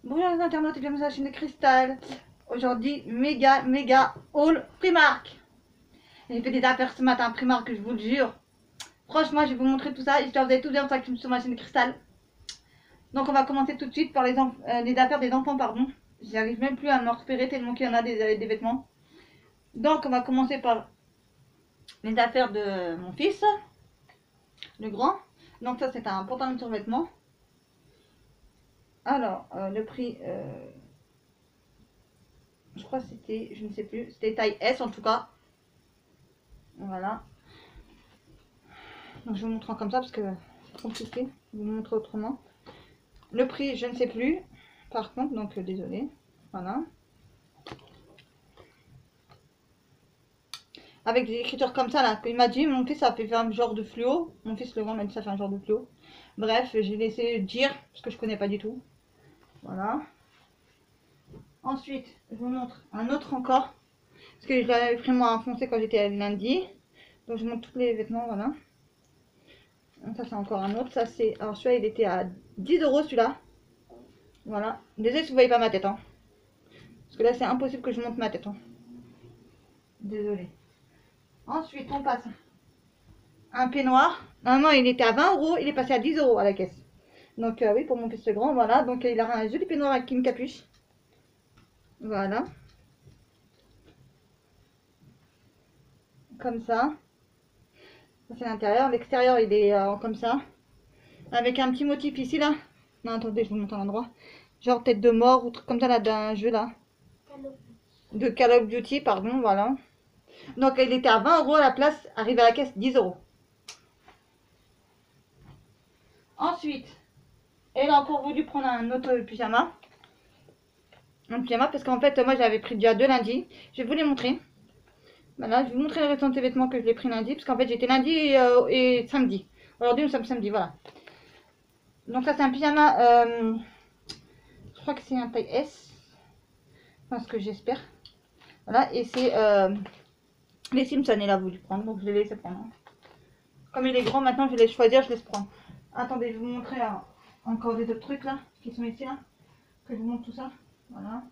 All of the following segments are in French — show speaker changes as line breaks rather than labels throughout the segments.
Bonjour les internautes et bienvenue sur la chaîne de Cristal. Aujourd'hui, méga haul Primark. J'ai fait des affaires ce matin Primark, je vous le jure. Franchement, je vais vous montrer tout ça. J'espère que vous avez tout bien ça sur ma chaîne de Cristal. Donc on va commencer tout de suite par les affaires des enfants, pardon. J'arrive même plus à me repérer tellement qu'il y en a des vêtements. Donc on va commencer par les affaires de mon fils, le grand. Donc ça c'est un pantalon de survêtement. Alors, le prix... je crois que c'était, je ne sais plus, c'était taille S en tout cas. Voilà. Donc je vous montre comme ça parce que c'est compliqué. Je vais vous montrer autrement. Le prix, je ne sais plus. Par contre, donc désolé. Voilà. Avec des écritures comme ça là. Il m'a dit, mon fils ça fait un genre de fluo. Mon fils le grand m'a dit ça fait un genre de fluo. Bref, j'ai laissé dire parce que je connais pas du tout. Voilà. Ensuite, je vous montre un autre encore. Parce que je l'avais pris moi en foncé quand j'étais lundi. Donc je montre tous les vêtements, voilà. Ça c'est encore un autre. Ça c'est. Alors celui-là il était à 10 € celui-là. Voilà. Désolé si vous voyez pas ma tête. Hein. Parce que là c'est impossible que je monte ma tête. Hein. Désolé. Ensuite on passe. Un peignoir. Normalement il était à 20 €. Il est passé à 10 € à la caisse. Donc oui pour mon fils grand. Voilà. Donc il a un joli peignoir avec une capuche. Voilà. Comme ça. Ça c'est l'intérieur. L'extérieur il est comme ça. Avec un petit motif ici là. Non attendez je vous montre à l'endroit. Genre tête de mort ou truc comme ça là d'un jeu là. De Call of Duty pardon voilà. Donc il était à 20 € à la place. Arrivé à la caisse 10 €. Ensuite elle a encore voulu prendre un autre pyjama. Un pyjama parce qu'en fait moi j'avais pris déjà deux lundi. Je vais vous les montrer. Voilà, je vais vous montrer le restant de ces vêtements que je l'ai pris lundi. Parce qu'en fait j'étais lundi et samedi. Aujourd'hui nous sommes samedi, voilà. Donc ça c'est un pyjama. Je crois que c'est un taille S. Enfin ce que j'espère. Voilà, et c'est les Simpsons, il a voulu prendre, donc je l'ai laissé prendre. Comme il est grand maintenant, je vais les choisir, je laisse prendre. Attendez, je vais vous montrer encore des autres trucs là, qui sont ici là. Que je vous montre tout ça. Voilà.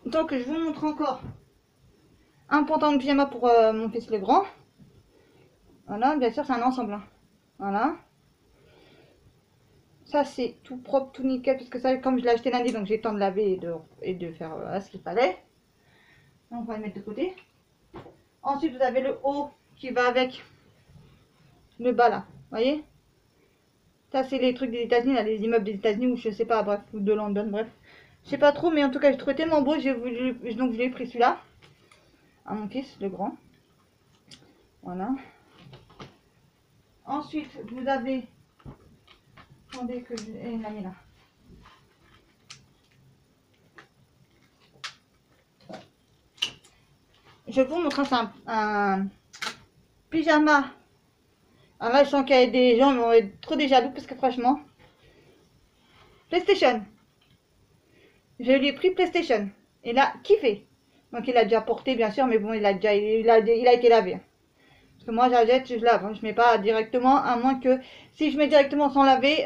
Donc je vous montre encore un pantalon de pyjama pour mon fils le grand. Voilà, bien sûr c'est un ensemble. Hein. Voilà. Ça c'est tout propre, tout nickel, parce que ça comme je l'ai acheté lundi, donc j'ai le temps de laver et de faire ce qu'il fallait. Donc on va le mettre de côté. Ensuite vous avez le haut qui va avec le bas là, voyez. Ça c'est les trucs des États-Unis, là, les immeubles des États-Unis ou je sais pas, bref, ou de London, bref. Je sais pas trop, mais en tout cas j'ai trouvé tellement beau, donc je l'ai pris celui-là. À mon fils, le grand. Voilà. Ensuite, vous avez... Attendez que je... Elle l'a mis là. Je vous montre un pyjama. Alors là, je sens qu'il y a des gens qui vont être trop déjà jaloux parce que franchement... PlayStation. Je lui ai pris PlayStation. Il a kiffé. Donc il a déjà porté bien sûr, mais bon, il a été lavé. Parce que moi, j'achète, je lave. Hein. Je mets pas directement, à moins que... Si je mets directement sans laver,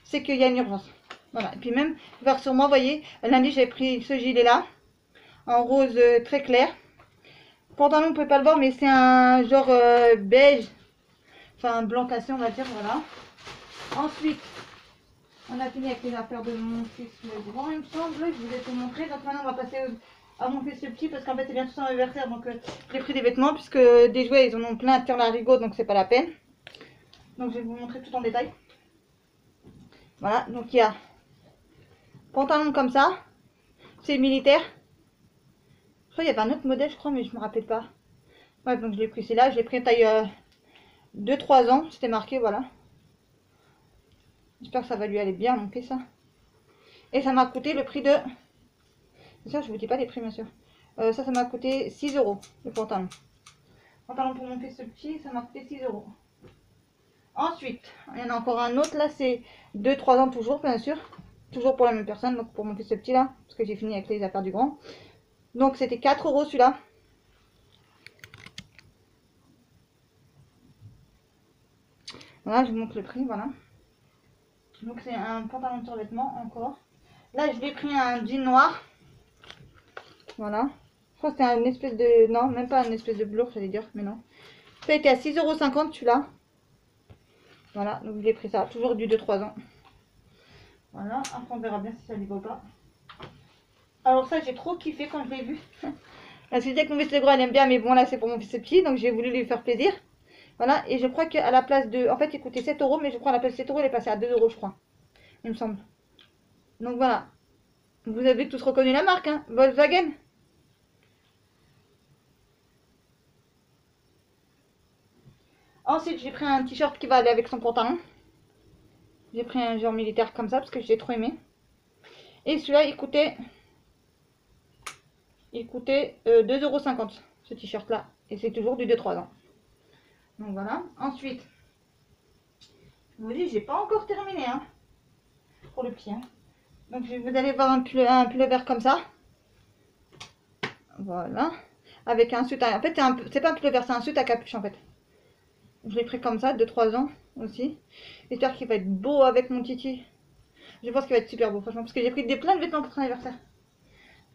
c'est qu'il y a une urgence. Voilà. Et puis même, voir sur moi, vous voyez, lundi, j'ai pris ce gilet-là. En rose très clair. Pantalon, vous pouvez pas le voir, mais c'est un genre beige. Enfin, blanc cassé, on va dire, voilà. Ensuite, on a fini avec les affaires de mon fils le grand, il me semble. Je vous ai tout montré. Donc maintenant, on va passer à mon fils le petit, parce qu'en fait, c'est bientôt son anniversaire. Donc, j'ai pris des vêtements, puisque des jouets, ils en ont plein à larigot, donc c'est pas la peine. Donc, je vais vous montrer tout en détail. Voilà, donc il y a pantalon comme ça. C'est militaire. Je crois qu'il y avait un autre modèle, je crois, mais je me rappelle pas. Ouais, donc je l'ai pris, c'est là. Je l'ai pris taille 2-3 ans. C'était marqué, voilà. J'espère que ça va lui aller bien, mon fils. Et ça m'a coûté le prix de... Ça, je vous dis pas les prix, bien sûr. Ça m'a coûté 6 € le pantalon. Pantalon pour mon fils petit, ça m'a coûté 6 €. Ensuite, il y en a encore un autre, là, c'est 2-3 ans toujours, bien sûr. Toujours pour la même personne, donc pour mon fils petit, là. Parce que j'ai fini avec les affaires du grand. Donc, c'était 4 € celui-là. Voilà, je vous montre le prix, voilà. Donc c'est un pantalon de survêtement encore. Là, je l'ai pris un jean noir. Voilà. Je crois que c'est une espèce de... Non, même pas une espèce de bleu, j'allais dire, mais non. Ça a été à 6,50 € celui-là. Voilà, donc j'ai pris ça. Toujours du 2-3 ans. Voilà, après on verra bien si ça lui va pas. Alors ça, j'ai trop kiffé quand je l'ai vu. Parce que dès que mon fils le gros, elle aime bien, mais bon, là c'est pour mon fils petit, donc j'ai voulu lui faire plaisir. Voilà, et je crois qu'à la place de... En fait, il coûtait 7 €, mais je crois à la place de 7 €, il est passé à 2 €, je crois. Il me semble. Donc voilà. Vous avez tous reconnu la marque, hein, Volkswagen. Ensuite, j'ai pris un t-shirt qui va aller avec son pantalon. J'ai pris un genre militaire comme ça parce que j'ai trop aimé. Et celui-là, il coûtait 2,50 € ce t-shirt-là. Et c'est toujours du 2-3 ans. Donc voilà. Ensuite, je vous dis, j'ai pas encore terminé, hein, pour le petit. Hein. Donc vous allez voir un pull vert comme ça. Voilà. Avec un suit à... En fait, c'est pas un pull vert, c'est un suit à capuche en fait. Je l'ai pris comme ça, 2-3 ans aussi. J'espère qu'il va être beau avec mon titi. Je pense qu'il va être super beau, franchement, parce que j'ai pris plein de vêtements pour son anniversaire.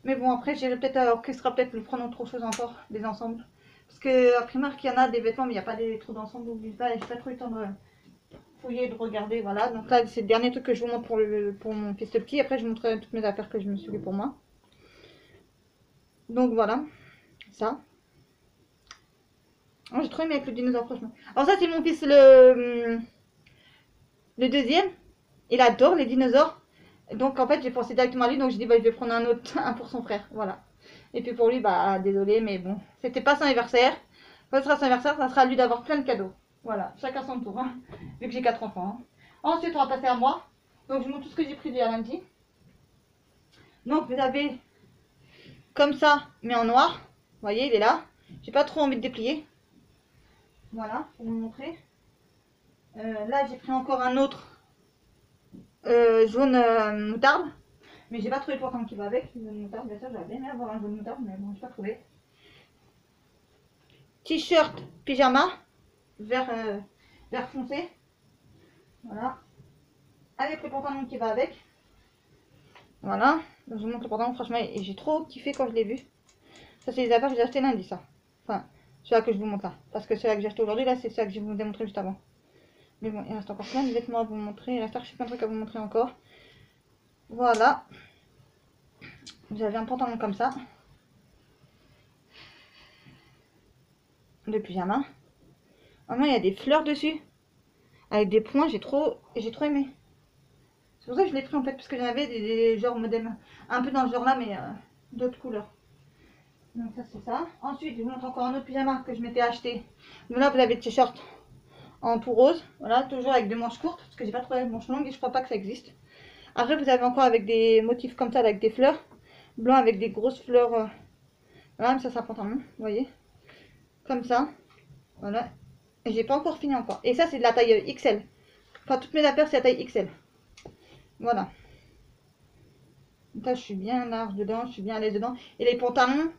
Mais bon, après, j'irai peut-être à Orchestra, peut-être lui prendre autre chose encore, des ensembles. Parce que à Primark, il y en a des vêtements, mais il n'y a pas des trous d'ensemble. J'ai pas trop eu le temps de fouiller, de regarder, voilà. Donc là, c'est le dernier truc que je vous montre pour mon fils petit. Après, je vous montrerai toutes mes affaires que je me suis fait pour moi. Donc voilà, ça. Oh, j'ai trop aimé avec le dinosaure, franchement. Alors ça, c'est mon fils le deuxième. Il adore les dinosaures. Donc en fait, j'ai pensé directement à lui. Donc je dis, bah, je vais prendre un autre, un pour son frère. Voilà. Et puis pour lui, bah, désolé, mais bon. C'était pas son anniversaire. Quand ce sera son anniversaire, ça sera à lui d'avoir plein de cadeaux. Voilà, chacun son tour. Hein, vu que j'ai 4 enfants. Hein. Ensuite, on va passer à moi. Donc je vous montre tout ce que j'ai pris à lundi. Donc vous avez comme ça, mais en noir. Vous voyez, il est là. J'ai pas trop envie de déplier. Voilà, pour vous montrer. Là, j'ai pris encore un autre jaune moutarde. Mais j'ai pas trouvé le pantalon qui va avec. Le jaune moutarde, bien sûr, j'aurais bien aimé avoir un jaune moutarde, mais bon, j'ai pas trouvé. T-shirt pyjama, vert foncé. Voilà. Avec le pantalon qui va avec. Voilà. Donc, je vous montre le pantalon, franchement, et j'ai trop kiffé quand je l'ai vu. Ça, c'est les affaires que j'ai acheté lundi, ça. Enfin, celui-là que je vous montre là. Parce que celui-là que j'ai acheté aujourd'hui, là, c'est celui que je vous ai montré juste avant. Mais bon, il reste encore plein de vêtements à vous montrer. Il reste archi plein de trucs à vous montrer encore. Voilà. Vous avez un pantalon comme ça. De pyjama. Vraiment, il y a des fleurs dessus. Avec des points, j'ai trop aimé. C'est pour ça que je l'ai pris en fait. Parce que j'en avais des genres modèles un peu dans le genre là, mais d'autres couleurs. Donc ça, c'est ça. Ensuite, je vous montre encore un autre pyjama que je m'étais acheté. Donc là, vous avez le t-shirt en tout rose. Voilà, toujours avec des manches courtes. Parce que j'ai pas trouvé de manches longues et je crois pas que ça existe. Après, vous avez encore avec des motifs comme ça, avec des fleurs. Blanc avec des grosses fleurs. Voilà, mais ça, c'est un pantalon, vous voyez. Comme ça. Voilà. Et j'ai pas encore fini encore. Et ça, c'est de la taille XL. Enfin, toutes mes affaires, c'est la taille XL. Voilà. Donc là, je suis bien large dedans, je suis bien à l'aise dedans. Et les pantalons.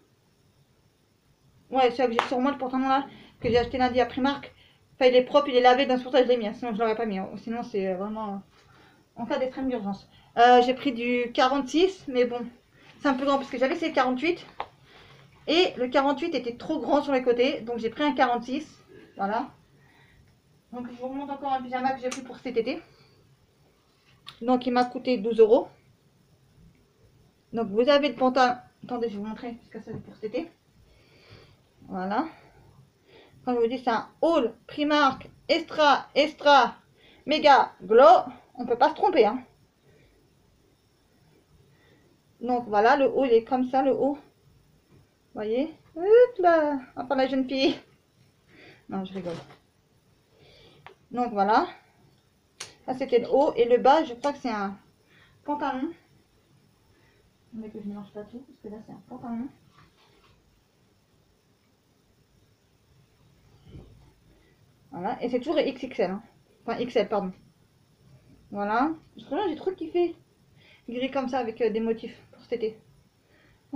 Ouais, celui que j'ai sur moi, le pantalon là, que j'ai acheté lundi à Primark. Enfin, il est propre, il est lavé, donc c'est pour ça que je l'ai mis. Hein, sinon, je l'aurais pas mis. Hein. Sinon, c'est vraiment en cas d'extrême d'urgence. J'ai pris du 46, mais bon, c'est un peu grand parce que j'avais essayé le 48. Et le 48 était trop grand sur les côtés, donc j'ai pris un 46. Voilà. Donc je vous remonte encore un pyjama que j'ai pris pour cet été. Donc il m'a coûté 12 €. Donc vous avez le pantalon. Attendez, je vais vous montrer ce que c'est pour cet été. Voilà. Quand je vous dis c'est un haul Primark extra méga glow, on peut pas se tromper. Hein. Donc voilà, le haut il est comme ça, le haut. Vous voyez? Hop là, enfin la jeune fille. Non, je rigole. Donc voilà. Ça c'était le haut et le bas, je crois que c'est un pantalon. Mais que je ne mélange pas tout parce que là c'est un pantalon. Voilà, et c'est toujours XXL. Hein. Enfin XL, pardon. Voilà. Là j'ai trop kiffé. Gris comme ça avec des motifs pour cet été.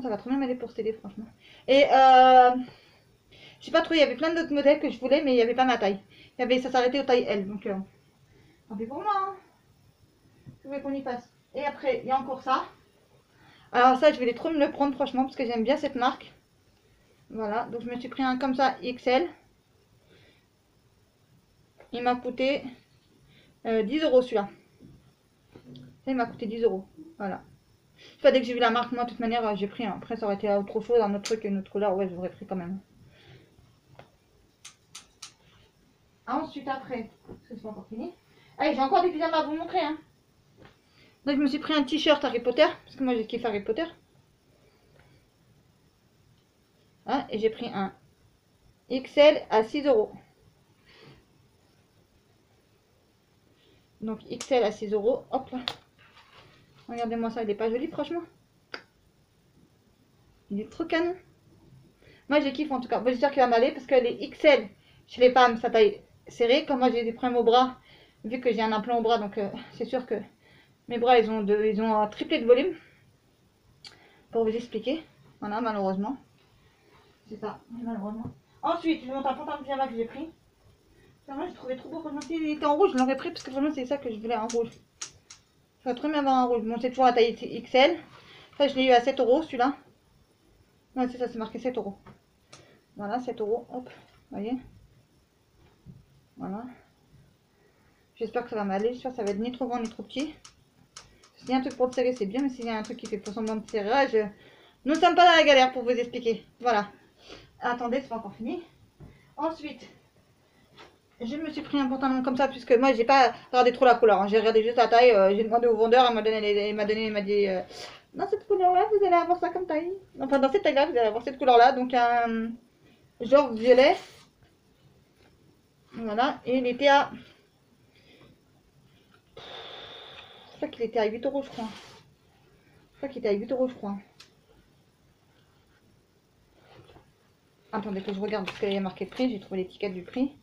Ça va trop bien m'aller pour cet été, franchement. Et j'ai pas trouvé, il y avait plein d'autres modèles que je voulais, mais il n'y avait pas ma taille. Ça s'arrêtait au taille L. Donc, tant pis pour moi. Hein. Je voulais qu'on y passe. Et après, il y a encore ça. Alors ça, je vais trop me le prendre franchement parce que j'aime bien cette marque. Voilà, donc je me suis pris un comme ça XL. Il m'a coûté 10 euros celui-là. Il m'a coûté 10 euros. Voilà. Pas dès que j'ai vu la marque, moi de toute manière j'ai pris. Hein. Après ça aurait été autre chose, un autre truc, une autre couleur, ouais j'aurais pris quand même. Ensuite après, parce que c'est pas encore fini. Allez, j'ai encore des pyjamas à vous montrer. Hein. Donc je me suis pris un t-shirt Harry Potter, parce que moi j'ai kiffé Harry Potter. Hein, et j'ai pris un XL à 6 euros. Donc XL à 6 euros. Hop là. Regardez-moi ça, il est pas joli franchement. Il est trop canon. Moi j'ai kiffé en tout cas. Bon, j'espère qu'il va m'aller parce que les XL chez les femmes ça taille serré. Comme moi j'ai des problèmes au bras, vu que j'ai un implant au bras, donc c'est sûr que mes bras ils ont un triplé de volume. Pour vous expliquer. Voilà, malheureusement. C'est ça, malheureusement. Ensuite, je monte un pantalon de pyjama que j'ai pris. Moi j'ai trouvé trop beau. Franchement, s'il était en rouge, je l'aurais pris parce que vraiment c'est ça que je voulais en rouge. Ça va très bien avoir un rouge. Bon, c'est toujours la taille XL. Ça, je l'ai eu à 7 euros celui-là. Ouais, c'est ça, c'est marqué 7 euros. Voilà, 7 euros. Hop, vous voyez. Voilà. J'espère que ça va m'aller. J'espère que ça va être ni trop grand ni trop petit. S'il y a un truc pour le serrer, c'est bien. Mais s'il y a un truc qui fait semblant de serrage, nous ne sommes pas dans la galère pour vous expliquer. Voilà. Attendez, c'est pas encore fini. Ensuite, je me suis pris un pantalon comme ça puisque moi j'ai pas regardé trop la couleur. Hein. J'ai regardé juste la taille. J'ai demandé au vendeur, il m'a dit dans cette couleur là vous allez avoir ça comme taille. Enfin dans cette taille là vous allez avoir cette couleur là. Donc un genre violet. Voilà. Et il était à... Je crois qu'il était à 8 euros je crois. Je crois qu'il était à 8 euros je crois. Attendez que je regarde parce qu'il y a marqué le prix. J'ai trouvé l'étiquette du prix.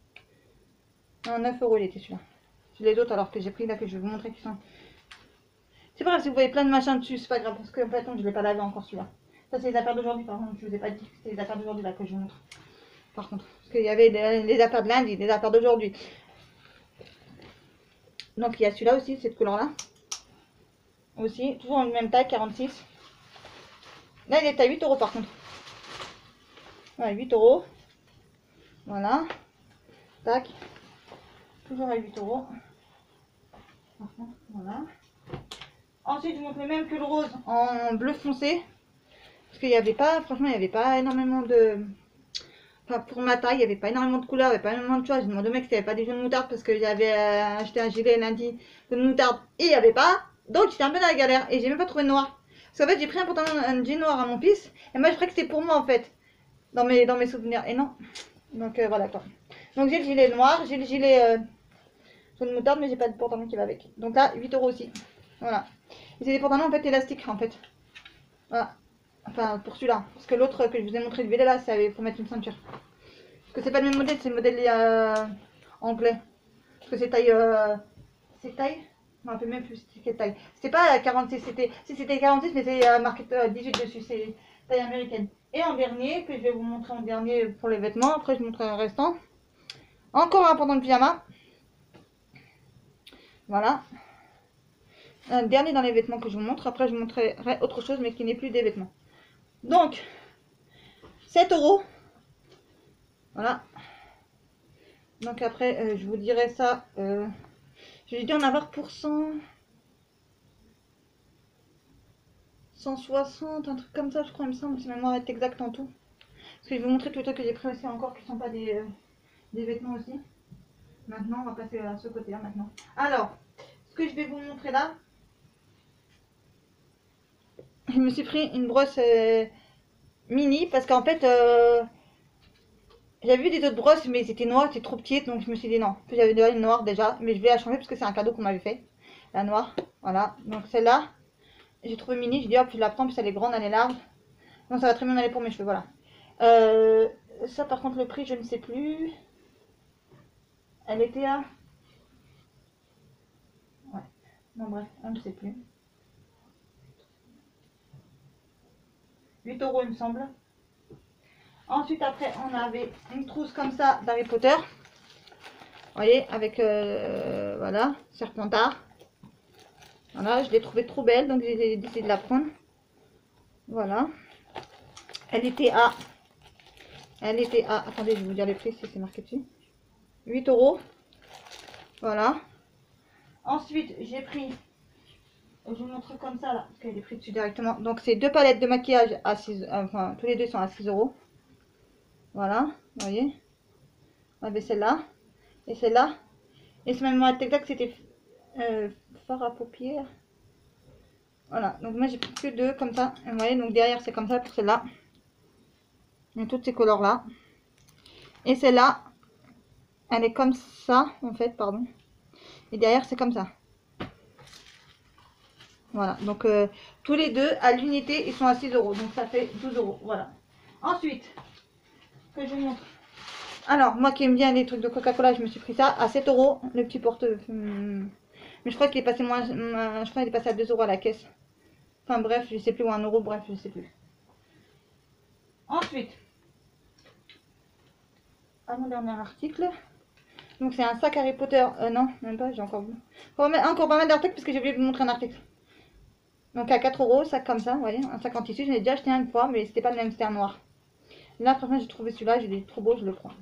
Non, 9 euros il était celui-là. C'est les autres alors que j'ai pris là que je vais vous montrer qui sont... C'est pas grave si vous voyez plein de machins dessus, c'est pas grave parce que en fait, je l'ai pas lavé encore celui-là. Ça c'est les affaires d'aujourd'hui par contre, je vous ai pas dit que c'était les affaires d'aujourd'hui là que je vous montre. Par contre, parce qu'il y avait les affaires de lundi, les affaires d'aujourd'hui. Donc il y a celui-là aussi, cette couleur là. Aussi, toujours en même taille, 46. Là il est à 8 euros par contre. Ouais, 8 euros. Voilà. Tac. Toujours à 8 euros. Par contre, voilà. Ensuite, je vous montre le même que le rose en bleu foncé. Parce qu'il n'y avait pas, franchement, il n'y avait pas énormément de... Enfin, pour ma taille, il n'y avait pas énormément de couleurs, il n'y avait pas énormément de choix. J'ai demandé au mec s'il n'y avait pas des jaunes moutarde parce que j'avais acheté un gilet lundi de moutarde et il n'y avait pas. Donc, j'étais un peu dans la galère et j'ai même pas trouvé de noir. Parce qu'en fait, j'ai pris un pantalon, un jean noir à mon fils et moi, je croyais que c'était pour moi en fait, dans mes souvenirs. Et non. Donc, voilà quoi. Donc, j'ai le gilet noir, j'ai le gilet jaune moutarde, mais j'ai pas de pantalon qui va avec. Donc là, 8 euros aussi. Voilà. Et c'est des pantalons en fait élastiques en fait. Voilà. Enfin pour celui-là. Parce que l'autre que je vous ai montré, le vélo là, c'est pour mettre une ceinture. Parce que c'est pas le même modèle, c'est le modèle anglais. Parce que c'est taille. C'est taille. Je me rappelle même plus c'est quelle taille. C'était pas 46, c'était. Si c'était 46, mais c'est marqué 18 dessus, c'est taille américaine. Et en dernier, que je vais vous montrer en dernier pour les vêtements, après je vous montrerai le restant. Encore un pantalon de pyjama. Voilà. Un dernier dans les vêtements que je vous montre. Après, je vous montrerai autre chose, mais qui n'est plus des vêtements. Donc, 7 euros. Voilà. Donc après, je vous dirai ça. J'ai dû en avoir pour 160, un truc comme ça, je crois, il me semble. Si ma mémoire est exacte en tout. Parce que je vais vous montrer tous les trucs que j'ai pris aussi encore qui ne sont pas des vêtements aussi. Maintenant, on va passer à ce côté-là maintenant. Alors, ce que je vais vous montrer là. Je me suis pris une brosse mini parce qu'en fait j'avais vu des autres brosses mais c'était noir, c'était trop petite donc je me suis dit non. Puis j'avais une noire déjà mais je vais la changer parce que c'est un cadeau qu'on m'avait fait. La noire, voilà. Donc celle-là, j'ai trouvé mini, j'ai dit hop je la prends puis elle est grande, elle est large. Donc ça va très bien aller pour mes cheveux, voilà. Ça par contre le prix je ne sais plus. Elle était à... Ouais, bon bref, on ne sait plus. 8 euros il me semble. Ensuite après on avait une trousse comme ça d'Harry Potter. voyez, avec, voilà, Serpentard. Voilà, je l'ai trouvée trop belle, donc j'ai décidé de la prendre. Voilà. Elle était à, attendez, je vais vous dire les prix si c'est marqué dessus. 8 €. Voilà. Ensuite, j'ai pris, je vous montre comme ça là, parce qu'elle est pris dessus directement. Donc, c'est 2 palettes de maquillage à 6, enfin, tous les deux sont à 6 €. Voilà, vous voyez. On avait celle-là et celle-là. Et ce même exact, c'était fard à paupières. Voilà, donc moi j'ai pris que 2 comme ça. Et vous voyez, donc derrière c'est comme ça pour celle-là. Il y a toutes ces couleurs là. Et celle-là, elle est comme ça en fait, pardon. Et derrière c'est comme ça. Voilà, donc tous les deux à l'unité ils sont à 6 €. Donc ça fait 12 €. Voilà. Ensuite, que je vous montre. Alors, moi qui aime bien les trucs de Coca-Cola, je me suis pris ça à 7 €. Le petit porte. Mais je crois qu'il est passé moins. Je crois qu'il est passé à 2 € à la caisse. Enfin bref, je sais plus, ou 1 €, bref, je sais plus. Ensuite, à mon dernier article. Donc c'est un sac Harry Potter. Non, même pas, j'ai encore vu. Encore pas mal d'articles parce que j'ai oublié de vous montrer un article. Donc à 4 €, sac comme ça, vous voyez, un sac en tissu. J'en ai déjà acheté un une fois, mais c'était pas le même, c'était un noir. Là, franchement, j'ai trouvé celui-là, j'ai dit trop beau, je le prends.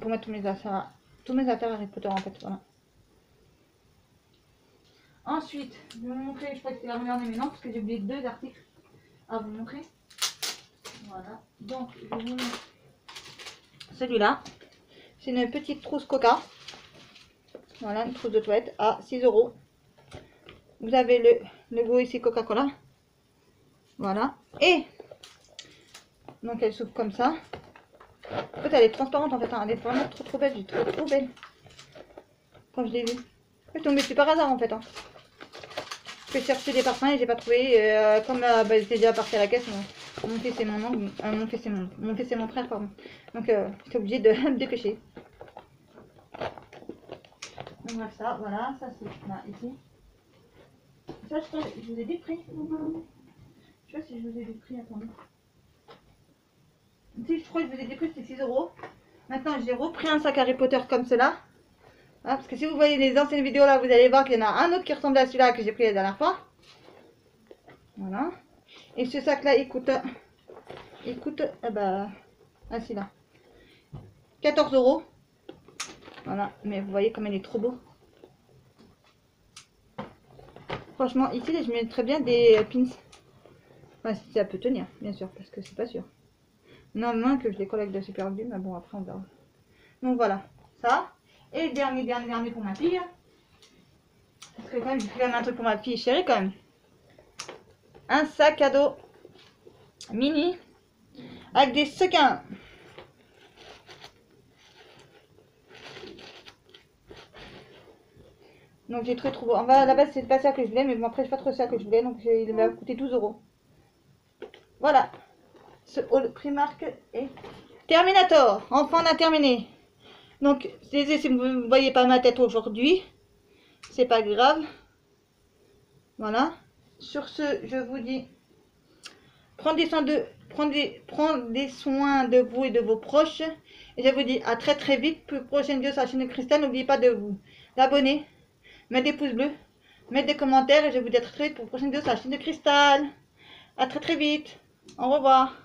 Pour mettre tous mes affaires Harry Potter en fait, voilà. Ensuite, je vais vous montrer, je crois que c'est la dernière, mais non, parce que j'ai oublié 2 articles à vous montrer. Voilà, donc je vais vous montrer celui-là. C'est une petite trousse Coca. Voilà, une trousse de toilette à 6 €. Vous avez le logo ici Coca-Cola. Voilà. Et donc elle s'ouvre comme ça. En fait, elle est transparente en fait. Hein. Elle est vraiment trop belle. J'ai trouvé trop belle quand je l'ai vue. Je suis tombée dessus par hasard en fait. Hein. J'ai cherché des parfums et j'ai pas trouvé. Comme bah, j'étais déjà partie à la caisse, mon fils et mon oncle, mon fils et mon frère, pardon. Donc j'étais obligée de me dépêcher. Donc bref, ça, voilà, ça c'est là, ici. Ça, je vous ai des prix. Je sais pas si je vous ai des prix, attendez. Si, je crois que je vous ai des prix, c'est 6 €. Maintenant, j'ai repris un sac Harry Potter comme cela. Ah, parce que si vous voyez les anciennes vidéos là, vous allez voir qu'il y en a un autre qui ressemble à celui-là que j'ai pris la dernière fois. Voilà. Et ce sac là, il coûte bah, ah, celui-là, 14 €. Voilà, mais vous voyez comme elle est trop beau. Franchement, ici, je mettrais bien des pins. Enfin, si ça peut tenir, bien sûr, parce que c'est pas sûr. Non, moins que je les collecte de super glue, mais bon, après on verra. Donc voilà, ça. Et dernier pour ma fille. Parce que quand même, j'ai pris quand même un truc pour ma fille chérie quand même. Un sac à dos mini avec des sequins. Donc j'ai trouvé trop beau. À la base, c'est pas ça que je voulais, mais bon, après, c'est pas trop ça que je voulais. Donc il m'a coûté 12 €. Voilà. Ce haul Primark est Terminator. Enfin, on a terminé. Donc, désolé si vous ne voyez pas ma tête aujourd'hui. C'est pas grave. Voilà. Sur ce, je vous dis, prenez soin de vous et de vos proches. Et je vous dis à très vite pour une prochaine vidéo sur la chaîne de Cristal. N'oubliez pas de vous abonner, mettre des pouces bleus, mettre des commentaires. Et je vous dis à très vite pour une prochaine vidéo sur la chaîne de Cristal. À très vite. Au revoir.